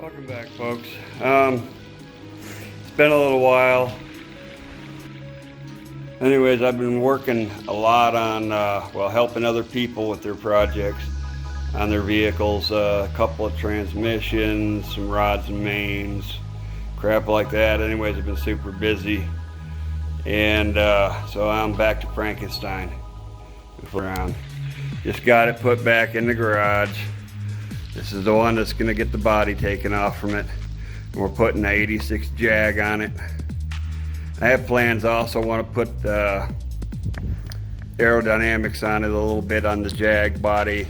Welcome back, folks. It's been a little while. Anyways, I've been working a lot on, helping other people with their projects on their vehicles. A couple of transmissions, some rods and mains, crap like that. Anyways, I've been super busy. And so I'm back to Frankenstein. Just got it put back in the garage. This is the one that's going to get the body taken off from it. We're putting an 86 Jag on it. I have plans also want to put aerodynamics on it a little bit on the Jag body.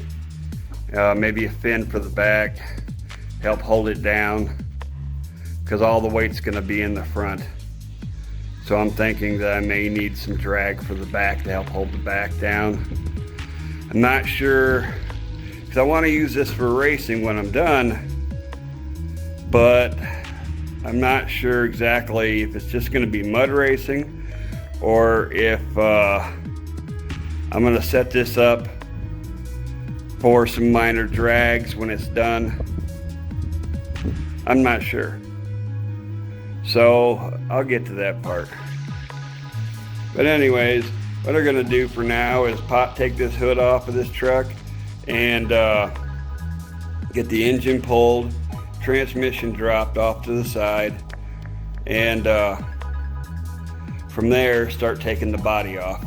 Maybe a fin for the back, help hold it down, because all the weight's going to be in the front. So I'm thinking that I may need some drag for the back to help hold the back down. I'm not sure, because I want to use this for racing when I'm done, but I'm not sure exactly if it's just going to be mud racing or if I'm going to set this up for some minor drags when it's done. I'm not sure. So I'll get to that part. But anyways, what I'm going to do for now is take this hood off of this truck and get the engine pulled, transmission dropped off to the side, and from there start taking the body off.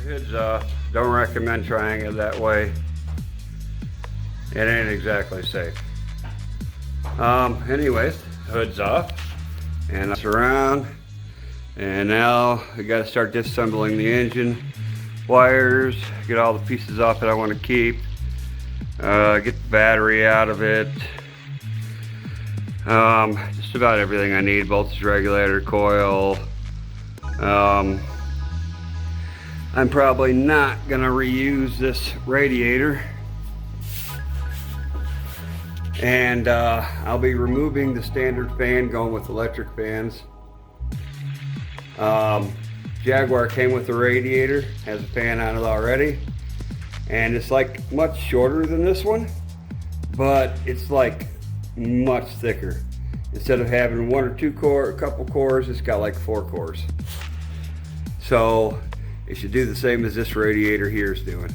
Hood's off. Don't recommend trying it that way. It ain't exactly safe. Anyways, hood's off and it's around, and now we got to start disassembling the engine wires, get all the pieces off that I want to keep, get the battery out of it, just about everything I need, voltage regulator, coil. I'm probably not gonna reuse this radiator, and I'll be removing the standard fan, going with electric fans. Jaguar came with the radiator, has a fan on it already, and it's like much shorter than this one, but it's like much thicker. Instead of having one or two couple cores, it's got like 4 cores. So it should do the same as this radiator here is doing.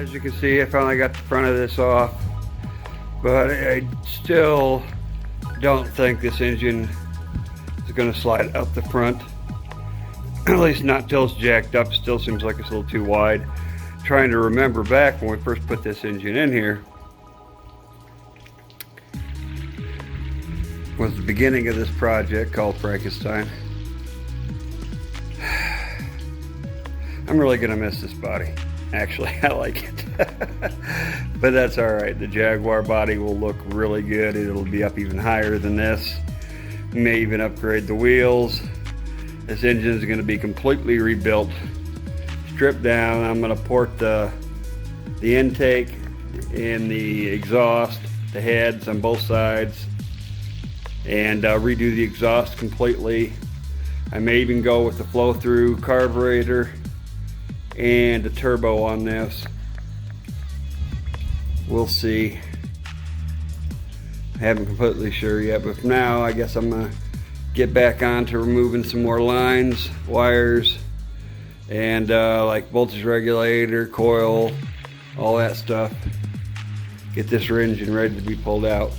As you can see, I finally got the front of this off, but I still don't think this engine is going to slide up the front. At least not till it's jacked up. Still seems like it's a little too wide. Trying to remember back when we first put this engine in here was the beginning of this project called Frankenstein. I'm really gonna miss this body. Actually, I like it. But that's all right. The Jaguar body will look really good. It'll be up even higher than this. May even upgrade the wheels. This engine is going to be completely rebuilt, stripped down. I'm going to port the intake and the exhaust, the heads on both sides, and redo the exhaust completely. I may even go with the flow-through carburetor and a turbo on this. We'll see. I haven't completely sure yet, but for now, I guess I'm going to get back on to removing some more lines, wires, and like voltage regulator, coil, all that stuff. Get this engine ready to be pulled out.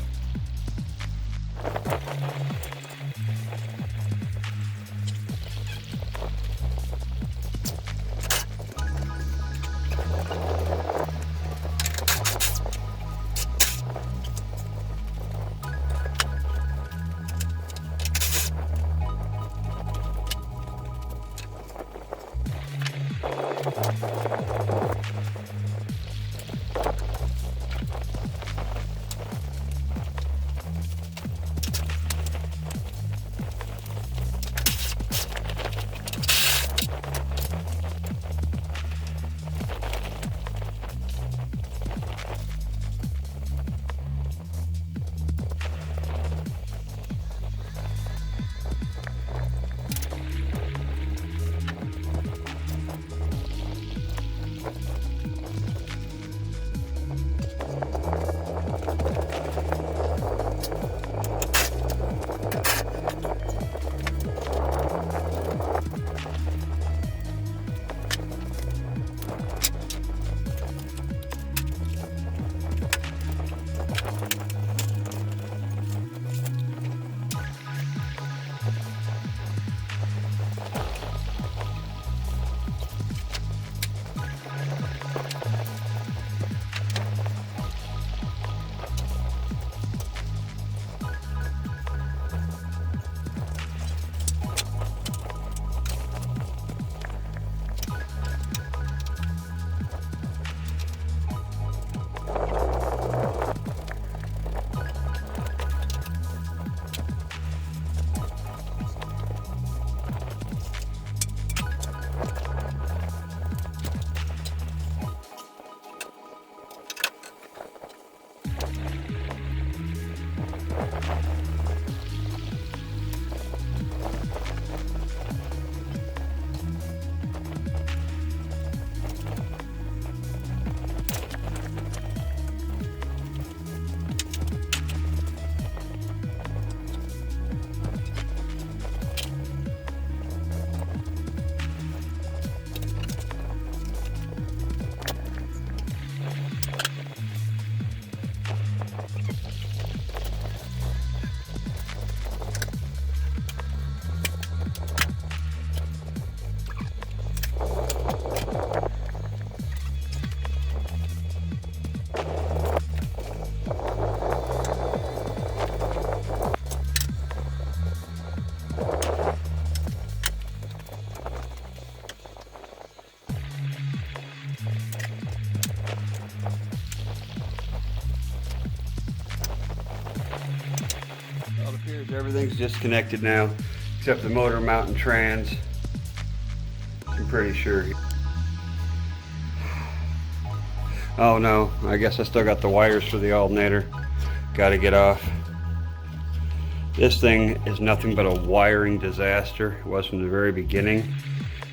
Everything's disconnected now, except the motor mount and trans. I'm pretty sure. Oh no, I guess I still got the wires for the alternator. Got to get off. This thing is nothing but a wiring disaster. It was from the very beginning.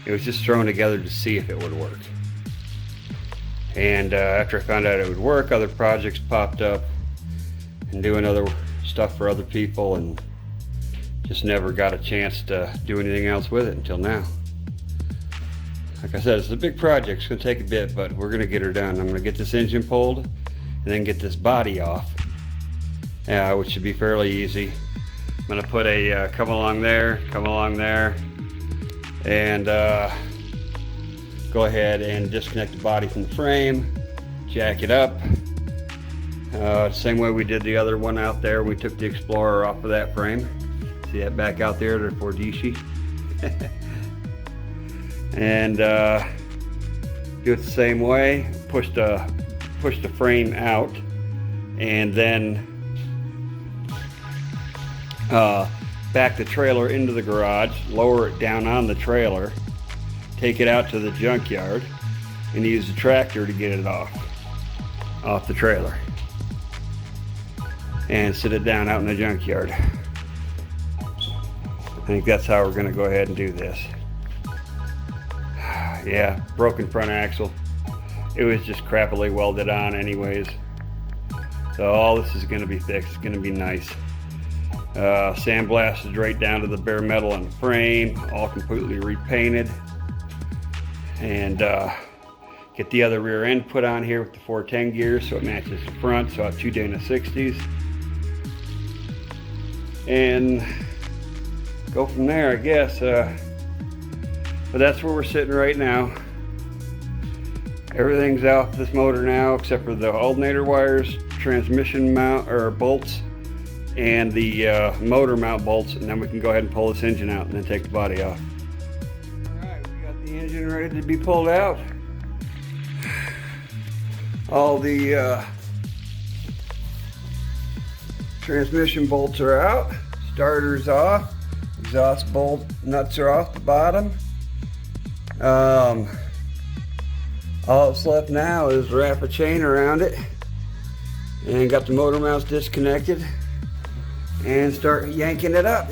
It was just thrown together to see if it would work. And after I found out it would work, other projects popped up and doing other stuff for other people, and just never got a chance to do anything else with it until now. Like I said, it's a big project. It's going to take a bit, but we're going to get her done. I'm going to get this engine pulled and then get this body off, which should be fairly easy. I'm going to put a come along there, and go ahead and disconnect the body from the frame, jack it up. Same way we did the other one out there. We took the Explorer off of that frame. See that back out there, the Fordici. And do it the same way. Push the frame out, and then back the trailer into the garage, lower it down on the trailer, take it out to the junkyard, and use the tractor to get it off the trailer, and sit it down out in the junkyard. I think that's how we're going to go ahead and do this. Yeah, broken front axle. It was just crappily welded on anyways. So all this is going to be fixed. It's going to be nice. Sandblasted right down to the bare metal and frame, all completely repainted. And get the other rear end put on here with the 410 gears so it matches the front. So I have two Dana 60s. And go from there, I guess. But that's where we're sitting right now. Everything's out this motor now except for the alternator wires, transmission mount or bolts, and the motor mount bolts, and then we can go ahead and pull this engine out and then take the body off. Alright, we got the engine ready to be pulled out. All the transmission bolts are out, starter's off, exhaust bolt nuts are off the bottom. All that's left now is wrap a chain around it and got the motor mounts disconnected and start yanking it up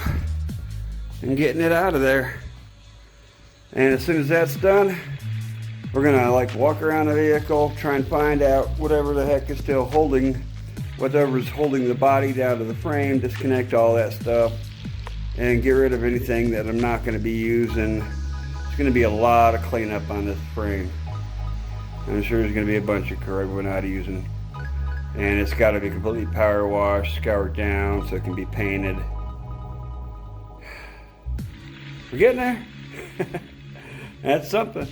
and getting it out of there. And as soon as that's done, we're gonna walk around the vehicle, try and find out whatever the heck is still holding, whatever's holding the body down to the frame, disconnect all that stuff and get rid of anything that I'm not gonna be using. It's going to be a lot of cleanup on this frame. I'm sure there's going to be a bunch of crud we're not using. And it's got to be completely power washed, scoured down so it can be painted. We're getting there. That's something.